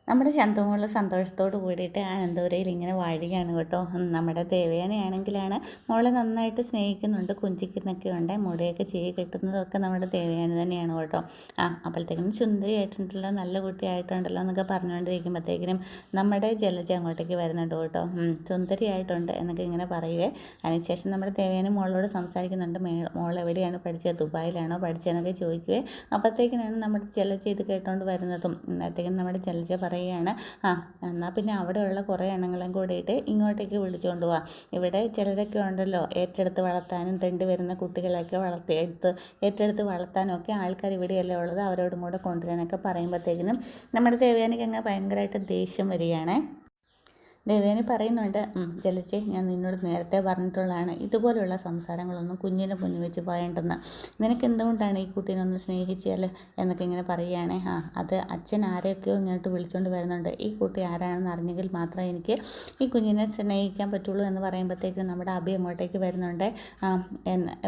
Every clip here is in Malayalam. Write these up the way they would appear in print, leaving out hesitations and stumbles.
നമ്മുടെ ശന്തമുള്ള സന്തോഷത്തോട് കൂടിയിട്ട് അനന്തപുരയിൽ ഇങ്ങനെ വാഴുകയാണ് കേട്ടോ. നമ്മുടെ ദേവയാനിയാണെങ്കിലാണ് മോളെ നന്നായിട്ട് സ്നേഹിക്കുന്നുണ്ട്, കുഞ്ചിക്കുന്നൊക്കെ ഉണ്ട്, മുടിയൊക്കെ ചെയ്ത് കെട്ടുന്നതൊക്കെ നമ്മുടെ ദേവയാനി തന്നെയാണ് കേട്ടോ. അപ്പോഴത്തേക്കിനും സുന്ദരിയായിട്ടുണ്ടല്ലോ, നല്ല കുട്ടിയായിട്ടുണ്ടല്ലോ എന്നൊക്കെ പറഞ്ഞുകൊണ്ടിരിക്കുമ്പോഴത്തേക്കിനും നമ്മുടെ ജലജ അങ്ങോട്ടേക്ക് വരുന്നുണ്ട് കേട്ടോ. സുന്ദരിയായിട്ടുണ്ട് എന്നൊക്കെ ഇങ്ങനെ പറയുകയെ. അതിനുശേഷം നമ്മുടെ ദേവയാനി മോളോട് സംസാരിക്കുന്നുണ്ട്. മോൾ എവിടെയാണ് പഠിച്ചത്, ദുബായിലാണോ പഠിച്ചതെന്നൊക്കെ ചോദിക്കുകയെ. അപ്പോഴത്തേക്കിനാണ് നമ്മുടെ ജലജ ഇത് കേട്ടോണ്ട് വരുന്നതും. അന്നത്തേക്കും നമ്മുടെ ജലജ പറയുകയാണ്, എന്നാൽ പിന്നെ അവിടെയുള്ള കുറേ എണ്ണങ്ങളും കൂടിയിട്ട് ഇങ്ങോട്ടേക്ക് വിളിച്ചുകൊണ്ട് പോവാം. ഇവിടെ ചിലരൊക്കെ ഉണ്ടല്ലോ, ഏറ്റെടുത്ത് വളർത്താനും തെണ്ടി വരുന്ന കുട്ടികളെയൊക്കെ ഏറ്റെടുത്ത് വളർത്താനും ഒക്കെ ആൾക്കാർ ഇവിടെയല്ലേ ഉള്ളത്, അവരോടും കൂടെ കൊണ്ടുവരാനൊക്കെ പറയുമ്പോഴത്തേക്കിനും നമ്മുടെ ദേവയാനിക്ക് അങ്ങ് ഭയങ്കരമായിട്ട് ദേഷ്യം വരികയാണ്. ദേവയാനി പറയുന്നുണ്ട്, ജലജെ, ഞാൻ നിന്നോട് നേരത്തെ പറഞ്ഞിട്ടുള്ളതാണ്, ഇതുപോലെയുള്ള സംസാരങ്ങളൊന്നും കുഞ്ഞിനെ മുന്നിൽ വെച്ച് പറയേണ്ടെന്ന്. നിനക്ക് എന്തുകൊണ്ടാണ് ഈ കുട്ടീനെ ഒന്ന് സ്നേഹിച്ചാൽ എന്നൊക്കെ ഇങ്ങനെ പറയുകയാണെ. അത് അച്ഛൻ ആരെയൊക്കെയോ ഇങ്ങോട്ട് വിളിച്ചുകൊണ്ട് വരുന്നുണ്ട്, ഈ കുട്ടി ആരാണെന്ന് അറിഞ്ഞെങ്കിൽ മാത്രമേ എനിക്ക് ഈ കുഞ്ഞിനെ സ്നേഹിക്കാൻ പറ്റുള്ളൂ എന്ന് പറയുമ്പോഴത്തേക്ക് നമ്മുടെ അഭി അങ്ങോട്ടേക്ക് വരുന്നുണ്ട്.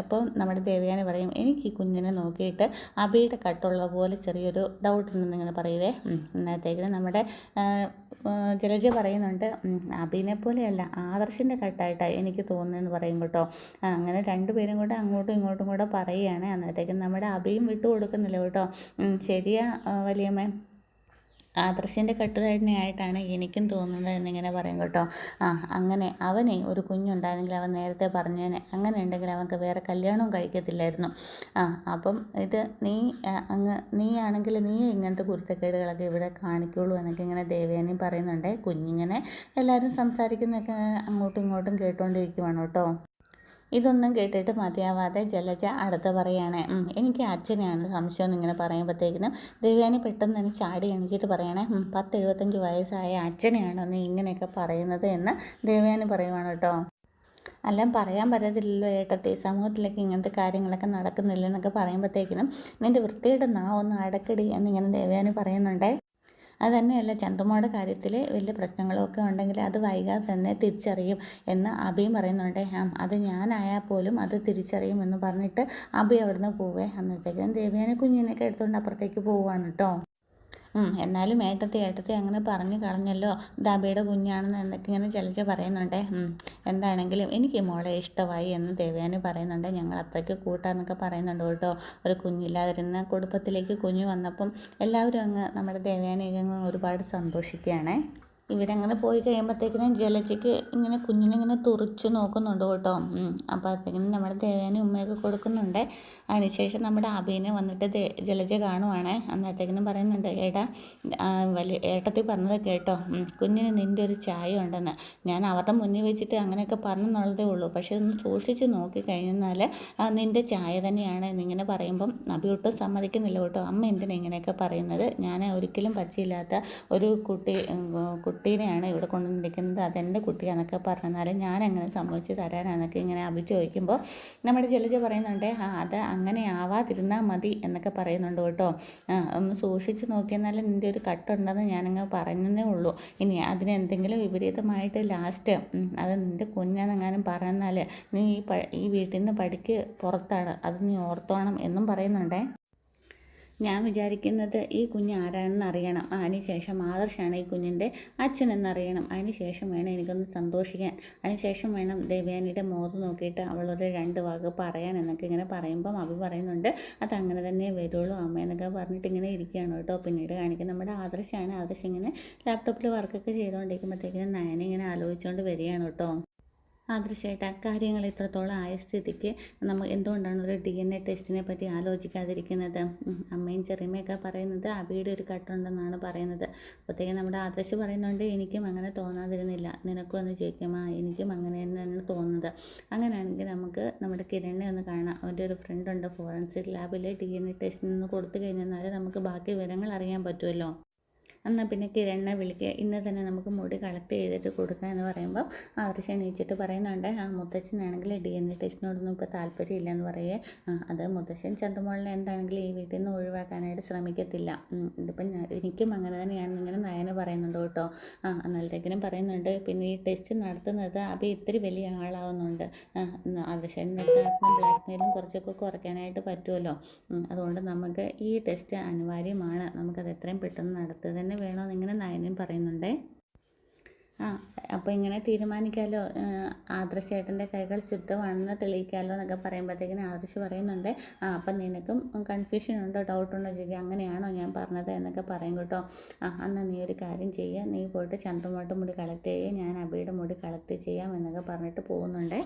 അപ്പോൾ നമ്മുടെ ദേവയാനി പറയും, എനിക്ക് ഈ കുഞ്ഞിനെ നോക്കിയിട്ട് അഭിയുടെ കട്ടുള്ള പോലെ ചെറിയൊരു ഡൗട്ട് ഉണ്ടെന്ന് ഇങ്ങനെ പറയുവേ. അന്നത്തേക്കിന് നമ്മുടെ ജലജ പറയുന്നുണ്ട്, അഭിനെ പോലെയല്ല, ആദർശിൻ്റെ കട്ടായിട്ടാണ് എനിക്ക് തോന്നുന്നതെന്ന് പറയും കേട്ടോ. അങ്ങനെ രണ്ടുപേരും കൂടെ അങ്ങോട്ടും ഇങ്ങോട്ടും കൂടെ പറയുകയാണ്. അന്നത്തേക്കും നമ്മുടെ അഭിയും വിട്ടു കൊടുക്കുന്നില്ല കേട്ടോ. ശരിയാ വലിയമ്മ, ആദർശിൻ്റെ കട്ട് തന്നെയായിട്ടാണ് എനിക്കും തോന്നുന്നത് എന്നിങ്ങനെ പറയും കേട്ടോ. അങ്ങനെ അവനെ ഒരു കുഞ്ഞുണ്ടായിരുന്നെങ്കിൽ അവൻ നേരത്തെ പറഞ്ഞേനെ, അങ്ങനെ ഉണ്ടെങ്കിൽ അവൾക്ക് വേറെ കല്യാണവും കഴിക്കത്തില്ലായിരുന്നു. അപ്പം ഇത് നീ ആണെങ്കിൽ നീ ഇങ്ങനത്തെ കുരുത്തക്കേടുകളൊക്കെ ഇവിടെ കാണിക്കുള്ളൂ എന്നൊക്കെ ഇങ്ങനെ ദേവയാനി പറയുന്നുണ്ട്. കുഞ്ഞിങ്ങനെ എല്ലാവരും സംസാരിക്കുന്നതൊക്കെ അങ്ങോട്ടും ഇങ്ങോട്ടും കേട്ടുകൊണ്ടിരിക്കുവാണ് കേട്ടോ. ഇതൊന്നും കേട്ടിട്ട് മതിയാവാതെ ജലജ അടുത്ത് പറയാണ്, എനിക്ക് അച്ഛനെയാണ് സംശയം എന്നിങ്ങനെ പറയുമ്പോഴത്തേക്കിനും ദേവയാനി പെട്ടെന്ന് തന്നെ ചാടി എണീച്ചിട്ട് പറയണേ, 10-75 വയസ്സായ അച്ഛനെയാണോ നീ ഇങ്ങനെയൊക്കെ പറയുന്നത് എന്ന് ദേവയാനി പറയുവാണ് കേട്ടോ. എല്ലാം പറയാൻ പറ്റത്തില്ലല്ലോ ഏട്ടത്തി, സമൂഹത്തിലേക്ക് ഇങ്ങനത്തെ കാര്യങ്ങളൊക്കെ നടക്കുന്നില്ലെന്നൊക്കെ പറയുമ്പോഴത്തേക്കിനും നിൻ്റെ വൃത്തിയുടെ ഒന്ന് അടക്കടി എന്നിങ്ങനെ ദേവയാനി പറയുന്നുണ്ടേ. അത് തന്നെയല്ല, ചന്തുമോടെ കാര്യത്തിൽ വലിയ പ്രശ്നങ്ങളൊക്കെ ഉണ്ടെങ്കിൽ അത് വൈകാതെ തന്നെ തിരിച്ചറിയും എന്ന് അഭിയും പറയുന്നുണ്ട്. അത് ഞാനായാൽ പോലും അത് തിരിച്ചറിയും എന്ന് പറഞ്ഞിട്ട് അഭി അവിടുന്ന് പോവേ. അന്നത്തേക്കും ദേവയാനി കുഞ്ഞിനെയൊക്കെ എടുത്തുകൊണ്ട് അപ്പുറത്തേക്ക് പോവുകയാണ് കേട്ടോ. എന്നാലും ഏട്ടത്തി അങ്ങനെ പറഞ്ഞു കളഞ്ഞല്ലോ, ദാബിയുടെ കുഞ്ഞാണെന്ന് എന്നൊക്കെ ഇങ്ങനെ ജലജ പറയുന്നുണ്ട്. എന്താണെങ്കിലും എനിക്ക് മോളെ ഇഷ്ടമായി എന്ന് ദേവയാനി പറയുന്നുണ്ട്. ഞങ്ങൾ അത്രയ്ക്ക് കൂട്ടാന്നൊക്കെ പറയുന്നുണ്ട് കേട്ടോ. ഒരു കുഞ്ഞില്ലാതിരുന്ന കുടുംബത്തിലേക്ക് കുഞ്ഞ് വന്നപ്പം എല്ലാവരും അങ്ങ് നമ്മുടെ ദേവയാനിയൊക്കെ അങ്ങ് ഒരുപാട് സന്തോഷിക്കുകയാണ്. ഇവരങ്ങനെ പോയി കഴിയുമ്പോഴത്തേക്കിനും ജലജയ്ക്ക് ഇങ്ങനെ കുഞ്ഞിനിങ്ങനെ തുറിച്ച് നോക്കുന്നുണ്ട് കേട്ടോ. അപ്പോഴത്തേക്കിനും നമ്മുടെ ദേവയാനി ഉമ്മയൊക്കെ കൊടുക്കുന്നുണ്ട്. അതിനുശേഷം നമ്മുടെ അഭിനെ വന്നിട്ട് ജലജ കാണുവാണ്. അന്നത്തേക്കിനും പറയുന്നുണ്ട്, ഏട്ടത്തി പറഞ്ഞത് കേട്ടോ, കുഞ്ഞിന് നിൻ്റെ ഒരു ചായ ഉണ്ടെന്ന്. ഞാൻ അവരുടെ മുന്നിൽ വെച്ചിട്ട് അങ്ങനെയൊക്കെ പറഞ്ഞെന്നുള്ളതേ ഉള്ളൂ, പക്ഷേ ഒന്ന് സൂക്ഷിച്ച് നോക്കി കഴിഞ്ഞാൽ നിൻ്റെ ചായ തന്നെയാണ് എന്നിങ്ങനെ പറയുമ്പം അഭി ഒട്ടും സമ്മതിക്കുന്നില്ല കേട്ടോ. അമ്മ എന്തിനാ ഇങ്ങനെയൊക്കെ പറയുന്നത്, ഞാൻ ഒരിക്കലും പരിചയമില്ലാത്ത ഒരു കുട്ടീനെയാണ് ഇവിടെ കൊണ്ടുവന്നിരിക്കുന്നത്, അതെൻ്റെ കുട്ടിയാണെന്നൊക്കെ പറഞ്ഞാൽ ഞാൻ അങ്ങനെ സമ്മതിച്ച് തരാനാണെന്നൊക്കെ ഇങ്ങനെ അഭി ചോദിക്കുമ്പോൾ നമ്മുടെ ജലജ പറയുന്നുണ്ട്, അത് അങ്ങനെ ആവാതിരുന്നാൽ മതി എന്നൊക്കെ പറയുന്നുണ്ട് കേട്ടോ. ഒന്ന് സൂക്ഷിച്ച് നോക്കിയെന്നാൽ നിൻ്റെ ഒരു കട്ടുണ്ടെന്ന് ഞാനങ്ങ് പറഞ്ഞതേ ഉള്ളൂ. ഇനി അതിനെന്തെങ്കിലും വിപരീതമായിട്ട് ലാസ്റ്റ് അത് നിൻ്റെ കുഞ്ഞാണെന്നെങ്ങാനും പറഞ്ഞാൽ നീ ഈ വീട്ടിൽ നിന്ന് പടിക്ക് പുറത്താണ്, അത് നീ ഓർത്തോണം എന്നും പറയുന്നുണ്ടേ. ഞാൻ വിചാരിക്കുന്നത് ഈ കുഞ്ഞ് ആരാണെന്ന് അറിയണം, അതിനുശേഷം ആദർശാണ് ഈ കുഞ്ഞിൻ്റെ അച്ഛനെന്നറിയണം, അതിനുശേഷം വേണം എനിക്കൊന്ന് സന്തോഷിക്കാൻ, അതിനുശേഷം വേണം ദേവയാനിയുടെ മുഖത്ത് നോക്കിയിട്ട് അവളൊരു 2 വാക്ക് പറയാൻ എന്നൊക്കെ ഇങ്ങനെ പറയുമ്പം അഭി പറയുന്നുണ്ട്, അതങ്ങനെ തന്നെ വരുള്ളൂ അമ്മ എന്നൊക്കെ പറഞ്ഞിട്ട് ഇങ്ങനെ ഇരിക്കുകയാണ് കേട്ടോ. പിന്നീട് കാണിക്കുന്നത് നമ്മുടെ ആദർശാണ്. ആദർശ് ഇങ്ങനെ ലാപ്ടോപ്പിൽ വർക്കൊക്കെ ചെയ്തുകൊണ്ടിരിക്കുമ്പോഴത്തേക്കിനും നയനെ ഇങ്ങനെ ആലോചിച്ചുകൊണ്ട് വരികയാണ് കേട്ടോ. ആദർശമായിട്ട് അക്കാര്യങ്ങൾ ഇത്രത്തോളം ആയ സ്ഥിതിക്ക് നമ്മൾ എന്തുകൊണ്ടാണ് ഒരു DNA ടെസ്റ്റിനെ പറ്റി ആലോചിക്കാതിരിക്കുന്നത്. അമ്മയും ചെറിയമ്മയൊക്കെ പറയുന്നത് അബിയുടെ ഒരു കട്ടുണ്ടെന്നാണ് പറയുന്നത്. അപ്പോഴത്തേക്കും നമ്മുടെ ആദർശ് പറയുന്നുണ്ട്, എനിക്കും അങ്ങനെ തോന്നാതിരുന്നില്ല, നിനക്കും ഒന്ന് ചോദിക്കുമ്പോൾ എനിക്കും അങ്ങനെ തന്നെയാണ് തോന്നുന്നത്. അങ്ങനെയാണെങ്കിൽ നമുക്ക് നമ്മുടെ കിരണിനെ ഒന്ന് കാണാം, അവൻ്റെ ഒരു ഫ്രണ്ടുണ്ട് ഫോറൻസിക് ലാബിൽ DNA ടെസ്റ്റിന് കൊടുത്തു കഴിഞ്ഞാൽ നമുക്ക് ബാക്കി വിവരങ്ങൾ അറിയാൻ പറ്റുമല്ലോ. എന്നാൽ പിന്നെ കിരണിനെ വിളിക്കുക, ഇന്ന് തന്നെ നമുക്ക് മുടി കളക്ട് ചെയ്തിട്ട് കൊടുക്കുക എന്ന് പറയുമ്പോൾ ആദർശ് എണീച്ചിട്ട് പറയുന്നുണ്ട്, മുത്തശ്ശനാണെങ്കിൽ DNA ടെസ്റ്റിനോടൊന്നും ഇപ്പോൾ താല്പര്യമില്ല എന്ന് പറയുക. അത് മുത്തശ്ശൻ ചന്തുമോളിനെ എന്താണെങ്കിലും ഈ വീട്ടിൽ നിന്ന് ഒഴിവാക്കാനായിട്ട് ശ്രമിക്കത്തില്ല. ഇതിപ്പം എനിക്കും അങ്ങനെ തന്നെയാണ് ഇങ്ങനെ നയന പറയുന്നുണ്ട് കേട്ടോ. അന്നേരത്തേക്കിനും പറയുന്നുണ്ട്, പിന്നെ ഈ ടെസ്റ്റ് നടത്തുന്നത് അഭി ഇത്തിരി വലിയ ആളാവുന്നുണ്ട്, ആദർശൻ്റെ ബ്ലാക്ക് മെയിലും കുറച്ചൊക്കെ കുറയ്ക്കാനായിട്ട് പറ്റുമല്ലോ, അതുകൊണ്ട് നമുക്ക് ഈ ടെസ്റ്റ് അനിവാര്യമാണ്, നമുക്കത് എത്രയും പെട്ടെന്ന് നടത്തുക തന്നെ വേണമെന്ന് ഇങ്ങനെ നയന നയനയും പറയുന്നുണ്ടേ. അപ്പോൾ ഇങ്ങനെ തീരുമാനിക്കാമല്ലോ, ആദർശേട്ടൻ്റെ കൈകൾ ശുദ്ധമാണെന്ന് തെളിയിക്കാമല്ലോ എന്നൊക്കെ പറയുമ്പോഴത്തേക്കിനും ആദർശ് പറയുന്നുണ്ട്, അപ്പം നിനക്കും കൺഫ്യൂഷൻ ഉണ്ടോ, ഡൗട്ടുണ്ടോ ചോദിക്കുക, അങ്ങനെയാണോ ഞാൻ പറഞ്ഞത് എന്നൊക്കെ പറയും കേട്ടോ. എന്നാൽ നീ ഒരു കാര്യം ചെയ്യുക, നീ പോയിട്ട് ചന്തുമോട്ട് മുടി കളക്ട് ചെയ്യുക, ഞാൻ അബിയുടെ മുടി കളക്ട് ചെയ്യാം എന്നൊക്കെ പറഞ്ഞിട്ട് പോകുന്നുണ്ട്.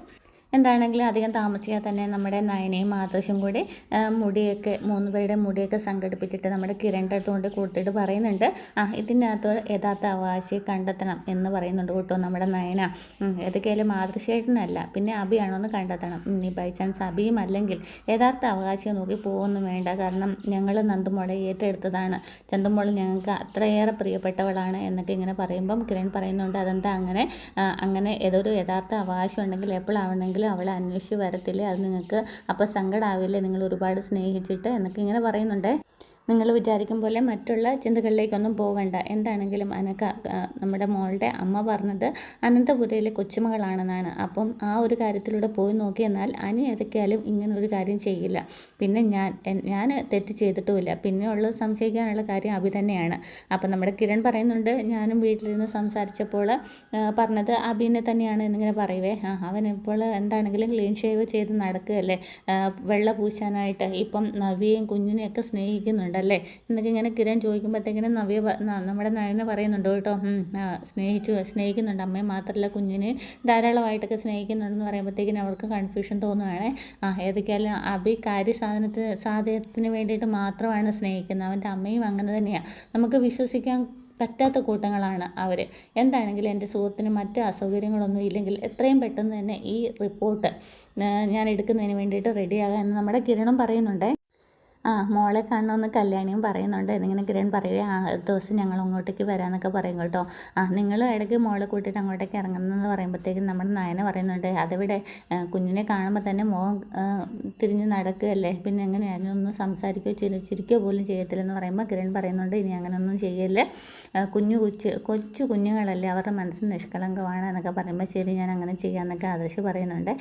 എന്താണെങ്കിലും അധികം താമസിയാതെ തന്നെ നമ്മുടെ നയനയും ആദർശും കൂടി മുടിയൊക്കെ 3 പേരുടെ മുടിയൊക്കെ സംഘടിപ്പിച്ചിട്ട് നമ്മുടെ കിരണിൻ്റെ അടുത്ത് കൊണ്ട് കൊടുത്തിട്ട് പറയുന്നുണ്ട്, ഇതിനകത്ത് യഥാർത്ഥ അവകാശിയെ കണ്ടെത്തണം എന്ന് പറയുന്നുണ്ട് കേട്ടോ നമ്മുടെ നയന. ഏതൊക്കെയായാലും ആദർശേട്ടനല്ല, പിന്നെ അബിയാണോ എന്ന് കണ്ടെത്തണം. ഇനി ബൈ ചാൻസ് അബിയും അല്ലെങ്കിൽ യഥാർത്ഥ അവകാശിയെ നോക്കി പോകുമൊന്നും വേണ്ട, കാരണം ഞങ്ങൾ നന്ദുമോളെ ഏറ്റെടുത്തതാണ്, ചന്തുമോൾ ഞങ്ങൾക്ക് അത്രയേറെ പ്രിയപ്പെട്ടവളാണ് എന്നൊക്കെ ഇങ്ങനെ പറയുമ്പം കിരൺ പറയുന്നുണ്ട്, അതെന്താ അങ്ങനെ ഏതൊരു യഥാർത്ഥ അവകാശം ഉണ്ടെങ്കിൽ എപ്പോഴാവണമെങ്കിലും അവളെ അന്വേഷിച്ച് വരത്തില്ലേ, അത് നിങ്ങൾക്ക് അപ്പോൾ സങ്കടമാവില്ലേ, നിങ്ങൾ ഒരുപാട് സ്നേഹിച്ചിട്ട് എന്നൊക്കെ ഇങ്ങനെ പറയുന്നുണ്ട്. നിങ്ങൾ വിചാരിക്കും പോലെ മറ്റുള്ള ചിന്തകളിലേക്കൊന്നും പോകണ്ട. എന്താണെങ്കിലും നമ്മുടെ മോളുടെ അമ്മ പറഞ്ഞത് അനന്തപുരയിലെ കൊച്ചുമകളാണെന്നാണ്. അപ്പം ആ ഒരു കാര്യത്തിലൂടെ പോയി നോക്കിയെന്നാൽ അനി ഏതൊക്കെയാലും ഇങ്ങനൊരു കാര്യം ചെയ്യില്ല. പിന്നെ ഞാൻ തെറ്റ് ചെയ്തിട്ടുമില്ല. പിന്നെ ഉള്ളത് സംശയിക്കാനുള്ള കാര്യം അബി തന്നെയാണ്. അപ്പം നമ്മുടെ കിരൺ പറയുന്നുണ്ട്, ഞാനും വീട്ടിലിരുന്ന് സംസാരിച്ചപ്പോൾ പറഞ്ഞത് അബിനെ തന്നെയാണ് എന്നിങ്ങനെ പറയുവേ. അവനിപ്പോൾ എന്താണെങ്കിലും ക്ലീൻ ഷേവ് ചെയ്ത് നടക്കുകയല്ലേ, വെള്ള പൂശാനായിട്ട്. ഇപ്പം നവ്യയും കുഞ്ഞിനെയൊക്കെ സ്നേഹിക്കുന്നുണ്ട് അല്ലേ എന്നൊക്കെ ഇങ്ങനെ കിരൺ ചോദിക്കുമ്പോഴത്തേക്കിനും നമ്മുടെ നയന പറയുന്നുണ്ട് കേട്ടോ, സ്നേഹിക്കുന്നുണ്ട്, അമ്മയെ മാത്രമല്ല കുഞ്ഞിനെ ധാരാളമായിട്ടൊക്കെ സ്നേഹിക്കുന്നുണ്ടെന്ന് പറയുമ്പോഴത്തേക്കിനും അവൾക്ക് കൺഫ്യൂഷൻ തോന്നുകയാണ്. ഏതൊക്കെയാലും അബി സാധ്യത്തിന് വേണ്ടിയിട്ട് മാത്രമാണ് സ്നേഹിക്കുന്നത്, അവൻ്റെ അമ്മയും അങ്ങനെ തന്നെയാണ്. നമുക്ക് വിശ്വസിക്കാൻ പറ്റാത്ത കൂട്ടങ്ങളാണ് അവർ. എന്താണെങ്കിലും എൻ്റെ സുഹൃത്തിന് മറ്റ് അസൗകര്യങ്ങളൊന്നും ഇല്ലെങ്കിൽ എത്രയും പെട്ടെന്ന് തന്നെ ഈ റിപ്പോർട്ട് ഞാൻ എടുക്കുന്നതിന് വേണ്ടിയിട്ട് റെഡിയാകാമെന്ന് നമ്മുടെ കിരണം പറയുന്നുണ്ട്. മോളെ കാണണമെന്ന് കല്യാണിയും പറയുന്നുണ്ട് എന്നിങ്ങനെ കിരൺ പറയുക. ഒരു ദിവസം ഞങ്ങൾ അങ്ങോട്ടേക്ക് വരാമെന്നൊക്കെ പറയും കേട്ടോ. നിങ്ങൾ ഇടയ്ക്ക് മോളെ കൂട്ടിയിട്ട് അങ്ങോട്ടേക്ക് ഇറങ്ങുന്നതെന്ന് പറയുമ്പോഴത്തേക്കും നമ്മുടെ നയന പറയുന്നുണ്ട്, അതിവിടെ കുഞ്ഞിനെ കാണുമ്പോൾ തന്നെ മുഖം തിരിഞ്ഞ് നടക്കുകയല്ലേ, പിന്നെ എങ്ങനെയാണ് ഒന്ന് സംസാരിക്കുകയോ ചിരിക്കുകയോ പോലും ചെയ്യത്തില്ലെന്ന് പറയുമ്പോൾ കിരൺ പറയുന്നുണ്ട്, ഇനി അങ്ങനെയൊന്നും ചെയ്യല്ലേ, കൊച്ചു കുഞ്ഞുങ്ങളല്ലേ, അവരുടെ മനസ്സിന് നിഷ്കളങ്കമാണ് എന്നൊക്കെ പറയുമ്പോൾ ശരി ഞാൻ അങ്ങനെ ചെയ്യാമെന്നൊക്കെ ആദർശ് പറയുന്നുണ്ട്.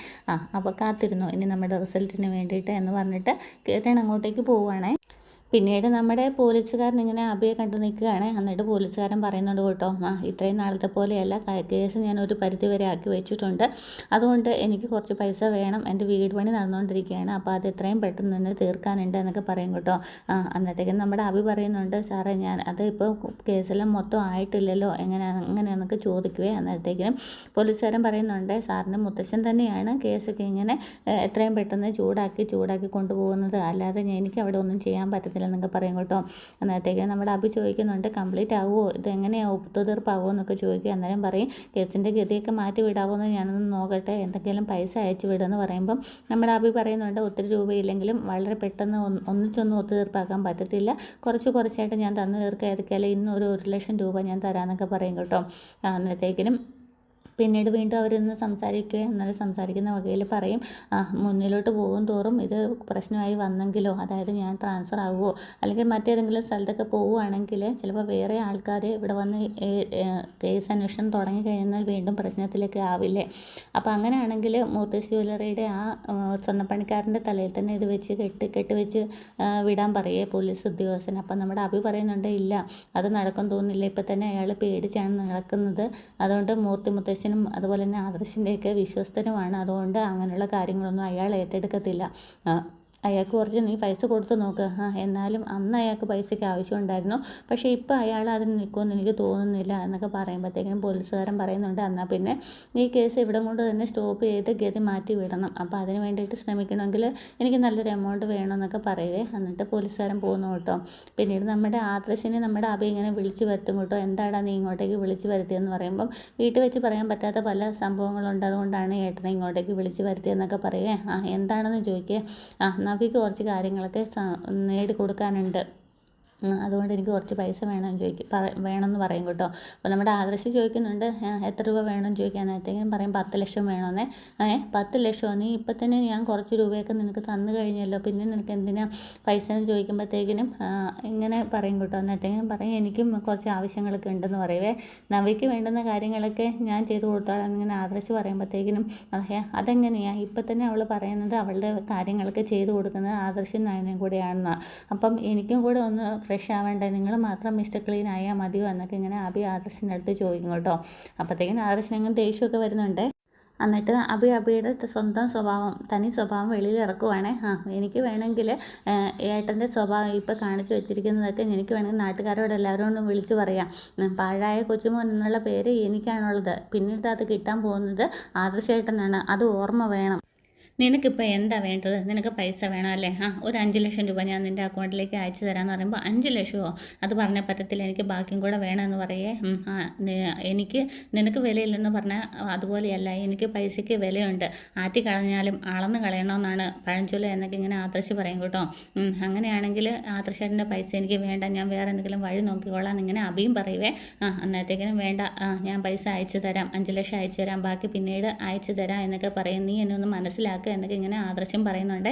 അപ്പോൾ കാത്തിരുന്നു ഇനി നമ്മുടെ റിസൾട്ടിന് വേണ്ടിയിട്ട് എന്ന് പറഞ്ഞിട്ട് കിരൺ അങ്ങോട്ടേക്ക് പോവുകയാണേ. പിന്നീട് നമ്മുടെ പോലീസുകാരൻ ഇങ്ങനെ അബിയെ കണ്ടു നിൽക്കുകയാണ്. എന്നിട്ട് പോലീസുകാരൻ പറയുന്നുണ്ട് കേട്ടോ, ഇത്രയും നാളത്തെ പോലെയല്ല, കേസ് ഞാൻ ഒരു പരിധി വരെ ആക്കി വെച്ചിട്ടുണ്ട്, അതുകൊണ്ട് എനിക്ക് കുറച്ച് പൈസ വേണം, എൻ്റെ വീട് പണി നടന്നുകൊണ്ടിരിക്കുകയാണ്, അപ്പോൾ അത് എത്രയും പെട്ടെന്ന് തന്നെ തീർക്കാനുണ്ട് എന്നൊക്കെ പറയും കേട്ടോ. അന്നത്തേക്കും നമ്മുടെ അബി പറയുന്നുണ്ട്, സാറേ ഞാൻ അത് ഇപ്പോൾ കേസെല്ലാം മൊത്തം ആയിട്ടില്ലല്ലോ, എങ്ങനെയാണെന്നൊക്കെ ചോദിക്കുകയെ. അന്നത്തേക്കും പോലീസുകാരൻ പറയുന്നുണ്ട്, സാറിൻ്റെ മുത്തശ്ശൻ തന്നെയാണ് കേസൊക്കെ ഇങ്ങനെ എത്രയും പെട്ടെന്ന് ചൂടാക്കി കൊണ്ടുപോകുന്നത്, അല്ലാതെ എനിക്ക് അവിടെ ഒന്നും ചെയ്യാൻ പറ്റത്തില്ല എന്നൊക്കെ പറയും കേട്ടോ. അന്നേരത്തേക്ക് നമ്മുടെ അബി ചോദിക്കുന്നുണ്ട്, കംപ്ലീറ്റ് ആവുമോ, ഇത് എങ്ങനെയാണ് ഒത്തുതീർപ്പാവുമോ എന്നൊക്കെ ചോദിക്കുക. അന്നേരം പറയും, കേസിൻ്റെ ഗതിയൊക്കെ മാറ്റി വിടാവോ എന്ന് ഞാനൊന്ന് നോക്കട്ടെ, എന്തെങ്കിലും പൈസ അയച്ചു വിടുമെന്ന് പറയുമ്പം നമ്മുടെ അബി പറയുന്നുണ്ട്, ഒത്തിരി രൂപയില്ലെങ്കിലും വളരെ പെട്ടെന്ന് ഒന്നിച്ചൊന്നും ഒത്തുതീർപ്പാക്കാൻ പറ്റത്തില്ല, കുറച്ചായിട്ട് ഞാൻ തന്നു തീർക്കുക, ഏതൊക്കെയാലും ഇന്ന് ഒരു 1,00,000 രൂപ ഞാൻ തരാമെന്നൊക്കെ പറയും കേട്ടോ. അന്നത്തേക്കിനും പിന്നീട് വീണ്ടും അവരൊന്ന് സംസാരിക്കുകയും എന്നാലും സംസാരിക്കുന്ന വകയിൽ പറയും, മുന്നിലോട്ട് പോകും തോറും ഇത് പ്രശ്നമായി വന്നെങ്കിലോ, അതായത് ഞാൻ ട്രാൻസ്ഫർ ആകുമോ അല്ലെങ്കിൽ മറ്റേതെങ്കിലും സ്ഥലത്തൊക്കെ പോവുകയാണെങ്കിൽ ചിലപ്പോൾ വേറെ ആൾക്കാർ ഇവിടെ വന്ന് കേസ് അന്വേഷണം തുടങ്ങിക്കഴിഞ്ഞാൽ വീണ്ടും പ്രശ്നത്തിലേക്ക് ആവില്ലേ, അപ്പോൾ അങ്ങനെയാണെങ്കിൽ മൂർത്തി ജ്വല്ലറിയുടെ സ്വർണ്ണപ്പണിക്കാരൻ്റെ തലയിൽ തന്നെ ഇത് വെച്ച് കെട്ടിവെച്ച് വിടാൻ പറയേ പോലീസ് ഉദ്യോഗസ്ഥൻ. അപ്പം നമ്മുടെ അഭി പറയുന്നുണ്ട്, ഇല്ല അത് നടക്കും തോന്നുന്നില്ല, ഇപ്പം തന്നെ അയാൾ പേടിച്ചാണ് നടക്കുന്നത്, അതുകൊണ്ട് മുത്തശ്ശനും അതുപോലെ തന്നെ ആദർശിൻ്റെയൊക്കെ വിശ്വസ്തനുമാണ്, അതുകൊണ്ട് അങ്ങനെയുള്ള കാര്യങ്ങളൊന്നും അയാൾ ഏറ്റെടുക്കത്തില്ല, അയാൾക്ക് കുറച്ച് നീ പൈസ കൊടുത്ത് നോക്ക്. എന്നാലും അന്ന് അയാൾക്ക് പൈസയ്ക്ക് ആവശ്യമുണ്ടായിരുന്നു, പക്ഷേ ഇപ്പോൾ അയാൾ അതിന് നിൽക്കുമെന്ന് എനിക്ക് തോന്നുന്നില്ല എന്നൊക്കെ പറയുമ്പോഴത്തേക്കും പോലീസുകാരൻ പറയുന്നുണ്ട്, എന്നാൽ പിന്നെ ഈ കേസ് ഇവിടെ കൊണ്ട് തന്നെ സ്റ്റോപ്പ് ചെയ്ത് ഗതി മാറ്റി വിടണം, അപ്പോൾ അതിന് വേണ്ടിയിട്ട് ശ്രമിക്കണമെങ്കിൽ എനിക്ക് നല്ലൊരു എമൗണ്ട് വേണമെന്നൊക്കെ പറയുവേ. എന്നിട്ട് പോലീസുകാരൻ പോകുന്നു കേട്ടോ. പിന്നീട് നമ്മുടെ ആദർശിനെ നമ്മുടെ അബി ഇങ്ങനെ വിളിച്ച് വരുത്തും കേട്ടോ, എന്താടാ നീ ഇങ്ങോട്ടേക്ക് വിളിച്ച് വരുത്തിയെന്ന് പറയുമ്പം വീട്ടിൽ വെച്ച് പറയാൻ പറ്റാത്ത പല സംഭവങ്ങളുണ്ട്, അതുകൊണ്ടാണ് ഏട്ടനെ ഇങ്ങോട്ടേക്ക് വിളിച്ച് വരുത്തിയെന്നൊക്കെ പറയുവേ. എന്താണെന്ന് ചോദിക്കേ. നവിക്ക് കുറച്ച് കാര്യങ്ങളൊക്കെ നേടിക്കൊടുക്കാനുണ്ട്, അതുകൊണ്ട് എനിക്ക് കുറച്ച് പൈസ വേണമെന്ന് പറയും കേട്ടോ. അപ്പോൾ നമ്മുടെ ആദർശ് ചോദിക്കുന്നുണ്ട്, എത്ര രൂപ വേണമെന്ന് ചോദിക്കാനായിട്ടെങ്കിലും പറയും 10 ലക്ഷം വേണമെന്നേ. 10 ലക്ഷമോ, നീ ഇപ്പം തന്നെ ഞാൻ കുറച്ച് രൂപയൊക്കെ നിനക്ക് തന്നു കഴിഞ്ഞല്ലോ, പിന്നെ നിനക്ക് എന്തിനാ പൈസ എന്ന് ചോദിക്കുമ്പോഴത്തേക്കിനും ഇങ്ങനെ പറയും കേട്ടോ. അന്നേരത്തേക്കും പറയും, എനിക്കും കുറച്ച് ആവശ്യങ്ങളൊക്കെ ഉണ്ടെന്ന് പറയുവേ. നവിക്ക് വേണ്ടുന്ന കാര്യങ്ങളൊക്കെ ഞാൻ ചെയ്ത് കൊടുത്തോളാം എന്നിങ്ങനെ ആദർശ് പറയുമ്പോഴത്തേക്കിനും അതെങ്ങനെയാണ് ഇപ്പം തന്നെ അവൾ പറയുന്നത് അവളുടെ കാര്യങ്ങളൊക്കെ ചെയ്ത് കൊടുക്കുന്നത് ആദർശും നയനയും കൂടെയാണെന്നാണ്, അപ്പം എനിക്കും കൂടെ ഒന്ന് ഫ്രഷ് ആവേണ്ടേ, നിങ്ങൾ മാത്രം മിസ്റ്റർ ക്ലീൻ ആയാൽ മതിയോ എന്നൊക്കെ ഇങ്ങനെ അബി ആദർശിൻ്റെ അടുത്ത് ചോദിക്കും കേട്ടോ. അപ്പോഴത്തേക്കും ആദർശിനങ്ങനെ ദേഷ്യമൊക്കെ വരുന്നുണ്ട്. എന്നിട്ട് അബിയുടെ സ്വന്തം സ്വഭാവം, തനി സ്വഭാവം വെളിയിൽ ഇറക്കുവാണേ. എനിക്ക് വേണമെങ്കിൽ ഏട്ടൻ്റെ സ്വഭാവം ഇപ്പോൾ കാണിച്ചു വെച്ചിരിക്കുന്നതൊക്കെ എനിക്ക് വേണമെങ്കിൽ നാട്ടുകാരോട് എല്ലാവരോടും വിളിച്ചു പറയാം. പാഴായ കൊച്ചുമോൻ എന്നുള്ള പേര് എനിക്കാണുള്ളത്. പിന്നീട് അത് കിട്ടാൻ പോകുന്നത് ആദർശേട്ടനാണ്. അത് ഓർമ്മ വേണം. നിനക്കിപ്പോൾ എന്താ വേണ്ടത്? നിനക്ക് പൈസ വേണം അല്ലേ? ഒരു 5 ലക്ഷം രൂപ ഞാൻ നിൻ്റെ അക്കൗണ്ടിലേക്ക് അയച്ചു തരാമെന്ന് പറയുമ്പോൾ 5 ലക്ഷമോ? അത് പറഞ്ഞാൽ പറ്റത്തില്ല, എനിക്ക് ബാക്കിയും കൂടെ വേണമെന്ന് പറയേ. എനിക്ക് നിനക്ക് വിലയില്ലെന്ന് പറഞ്ഞാൽ അതുപോലെയല്ല, എനിക്ക് പൈസയ്ക്ക് വിലയുണ്ട്. ആറ്റി കളഞ്ഞാലും അളന്ന് കളയണമെന്നാണ് പഴഞ്ചൊല്ല് എന്നൊക്കെ ഇങ്ങനെ ആദർശ് പറയും കേട്ടോ. അങ്ങനെയാണെങ്കിൽ ആദർശേട്ടൻ്റെ പൈസ എനിക്ക് വേണ്ട, ഞാൻ വേറെ എന്തെങ്കിലും വഴി നോക്കിക്കോളാം എന്നിങ്ങനെ അബിയും പറയുവേ. അന്നത്തേക്കിനും വേണ്ട, ഞാൻ പൈസ അയച്ചു തരാം, 5 ലക്ഷം അയച്ചു തരാം, ബാക്കി പിന്നീട് അയച്ചു തരാം എന്നൊക്കെ പറയും. നീ എന്നെ ഒന്ന് മനസ്സിലാക്കുക എന്നൊക്കെ ഇങ്ങനെ ആദർശം പറയുന്നുണ്ട്.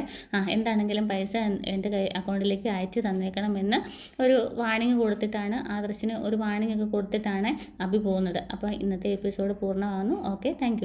എന്താണെങ്കിലും പൈസ എൻ്റെ അക്കൗണ്ടിലേക്ക് അയച്ചു തന്നേക്കണമെന്ന് ഒരു വാണിംഗ് കൊടുത്തിട്ടാണ്, ആദർശിന് ഒരു വാണിംഗ് ഒക്കെ കൊടുത്തിട്ടാണ് അബി പോകുന്നത്. അപ്പോൾ ഇന്നത്തെ എപ്പിസോഡ് പൂർണ്ണമാകുന്നു. Okay, thank